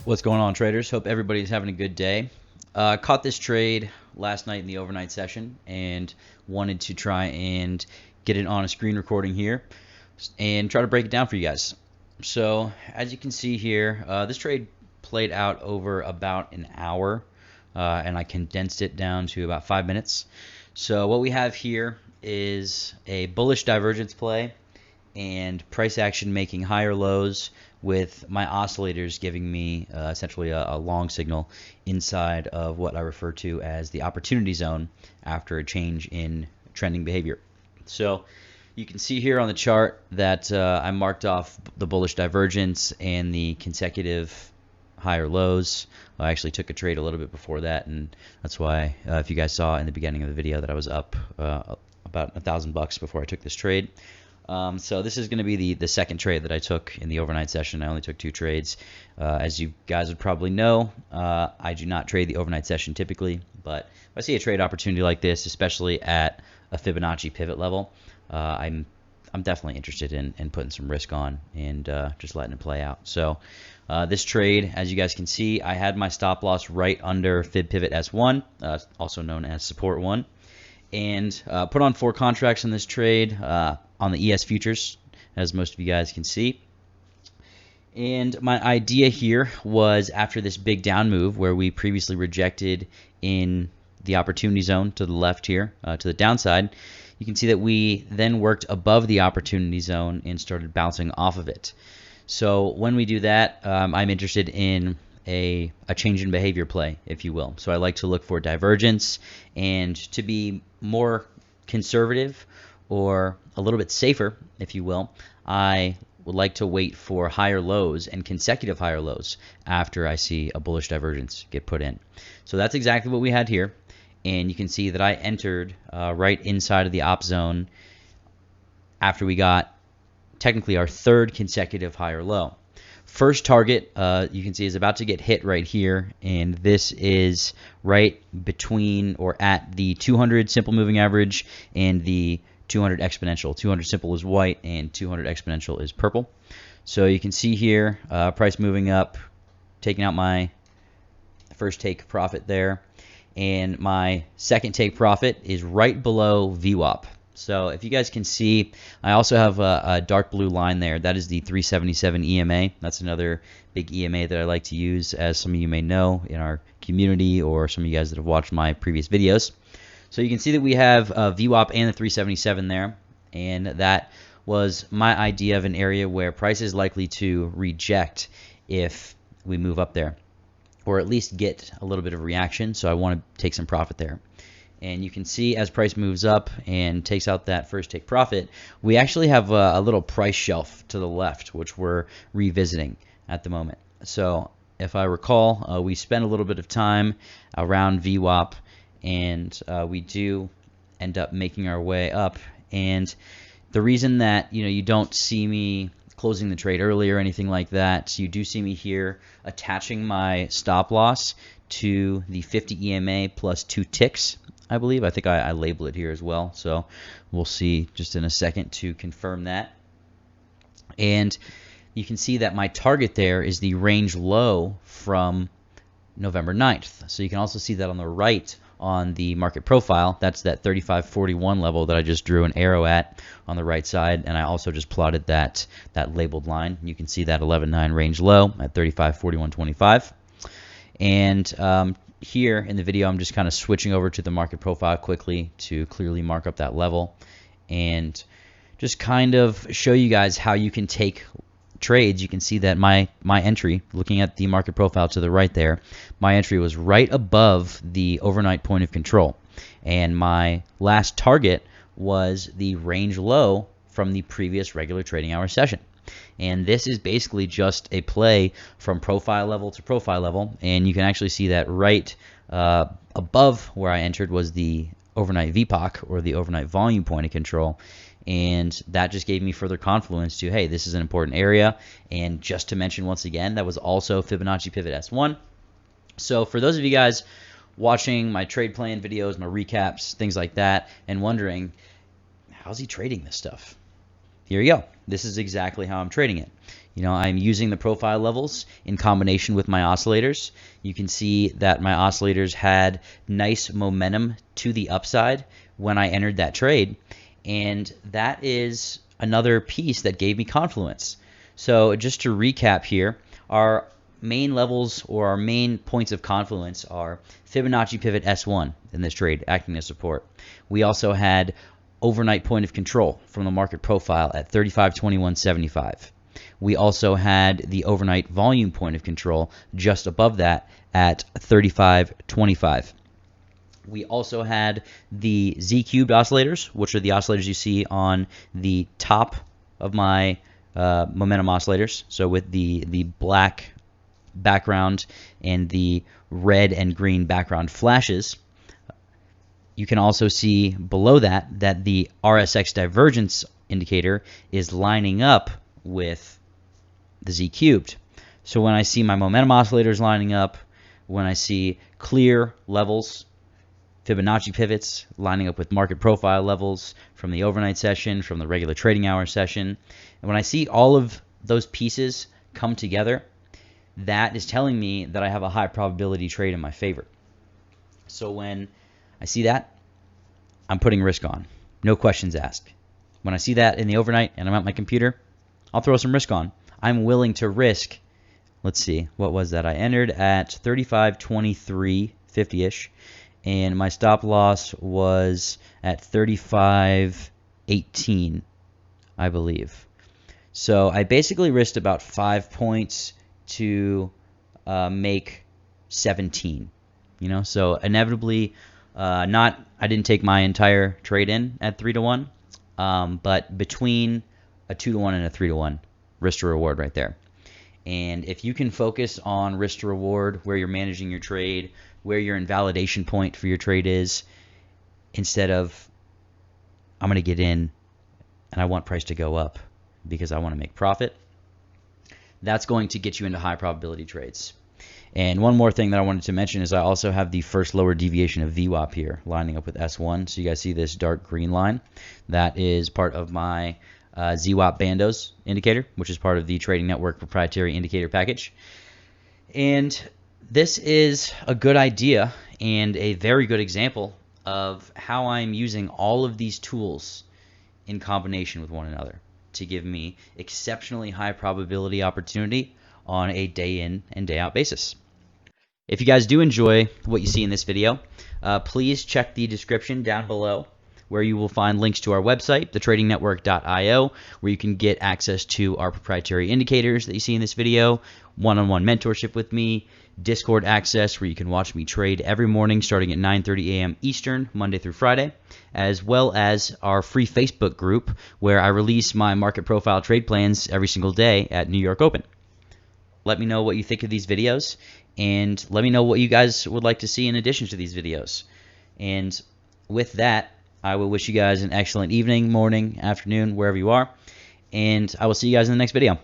What's going on, traders? Hope everybody's having a good day. Caught this trade last night in the overnight session and wanted to try and get it on a screen recording here and try to break it down for you guys. So as you can see here, this trade played out over about an hour, and I condensed it down to about 5 minutes. So what we have here is a bullish divergence play and price action making higher lows, with my oscillators giving me essentially a long signal inside of what I refer to as the opportunity zone after a change in trending behavior. So you can see here on the chart that I marked off the bullish divergence and the consecutive higher lows. I actually took a trade a little bit before that, and that's why if you guys saw in the beginning of the video that I was up about $1,000 before I took this trade. So this is going to be the second trade that I took in the overnight session. I only took 2 trades. As you guys would probably know, I do not trade the overnight session typically, but if I see a trade opportunity like this, especially at a Fibonacci pivot level, I'm definitely interested in putting some risk on and just letting it play out. So this trade, as you guys can see, I had my stop loss right under Fib Pivot S1, also known as Support 1, and put on 4 contracts in this trade on the ES futures, as most of you guys can see. And my idea here was, after this big down move where we previously rejected in the opportunity zone to the left here, to the downside, you can see that we then worked above the opportunity zone and started bouncing off of it. So when we do that, I'm interested in a change in behavior play, if you will. So I like to look for divergence, and to be more conservative or a little bit safer, if you will, I would like to wait for higher lows and consecutive higher lows after I see a bullish divergence get put in. So that's exactly what we had here, and you can see that I entered right inside of the op zone after we got technically our 3rd consecutive higher low. First target, you can see, is about to get hit right here, and this is right between or at the 200 simple moving average and the 200 exponential. 200 simple is white and 200 exponential is purple. So you can see here, price moving up, taking out my first take profit there, and my second take profit is right below VWAP. So if you guys can see, I also have a dark blue line there. That is the 377 EMA. That's another big EMA that I like to use, as some of you may know in our community, or some of you guys that have watched my previous videos. So you can see that we have VWAP and the 377 there, and that was my idea of an area where price is likely to reject if we move up there, or at least get a little bit of reaction. So I want to take some profit there. And you can see, as price moves up and takes out that first take profit, we actually have a little price shelf to the left, which we're revisiting at the moment. So if I recall, we spent a little bit of time around VWAP, and we do end up making our way up. And the reason that you don't see me closing the trade early or anything like that, you do see me here attaching my stop loss to the 50 EMA plus 2 ticks, I believe. I think I label it here as well, so we'll see just in a second to confirm that. And you can see that my target there is the range low from November 9th. So you can also see that on the right on the market profile. That's that 35.41 level that I just drew an arrow at on the right side, and I also just plotted that labeled line. You can see that 11.9 range low at 35.41.25. And here in the video, I'm just kind of switching over to the market profile quickly to clearly mark up that level and just kind of show you guys how you can take trades. You can see that my entry, looking at the market profile to the right there, my entry was right above the overnight point of control, and my last target was the range low from the previous regular trading hour session. And this is basically just a play from profile level to profile level, and you can actually see that right above where I entered was the overnight VPOC, or the overnight volume point of control, and that just gave me further confluence to, hey, this is an important area. And just to mention once again, that was also Fibonacci Pivot S1. So for those of you guys watching my trade plan videos, my recaps, things like that, and wondering, how's he trading this stuff? Here you go. This is exactly how I'm trading it. I'm using the profile levels in combination with my oscillators. You can see that my oscillators had nice momentum to the upside when I entered that trade. And that is another piece that gave me confluence. So just to recap here, our main levels or our main points of confluence are Fibonacci pivot S1 in this trade, acting as support. We also had overnight point of control from the market profile at 35.2175. We also had the overnight volume point of control just above that at 35.25. We also had the Z-cubed oscillators, which are the oscillators you see on the top of my momentum oscillators. So with the black background and the red and green background flashes. You can also see below that the RSX divergence indicator is lining up with the Z cubed. So when I see my momentum oscillators lining up, when I see clear levels, Fibonacci pivots lining up with market profile levels from the overnight session, from the regular trading hour session, and when I see all of those pieces come together, that is telling me that I have a high probability trade in my favor. So when I see that, I'm putting risk on. No questions asked. When I see that in the overnight and I'm at my computer, I'll throw some risk on. I'm willing to risk, let's see, what was that? I entered at 35.23, 50-ish, and my stop loss was at 35.18, I believe. So I basically risked about 5 points to make 17. So inevitably, I didn't take my entire trade in at 3-1, but between a 2-1 and a 3-1 risk to reward right there. And if you can focus on risk to reward, where you're managing your trade, where your invalidation point for your trade is, instead of I'm going to get in and I want price to go up because I want to make profit, that's going to get you into high probability trades. And one more thing that I wanted to mention is I also have the first lower deviation of VWAP here lining up with S1. So you guys see this dark green line. That is part of my ZWAP Bandos indicator, which is part of the Trading Network proprietary indicator package. And this is a good idea and a very good example of how I'm using all of these tools in combination with one another to give me exceptionally high probability opportunity on a day in and day out basis. If you guys do enjoy what you see in this video, please check the description down below where you will find links to our website, thetradingnetwork.io, where you can get access to our proprietary indicators that you see in this video, one-on-one mentorship with me, Discord access where you can watch me trade every morning starting at 9:30 a.m. Eastern, Monday through Friday, as well as our free Facebook group where I release my market profile trade plans every single day at New York Open. Let me know what you think of these videos, and let me know what you guys would like to see in addition to these videos. And with that, I will wish you guys an excellent evening, morning, afternoon, wherever you are, and I will see you guys in the next video.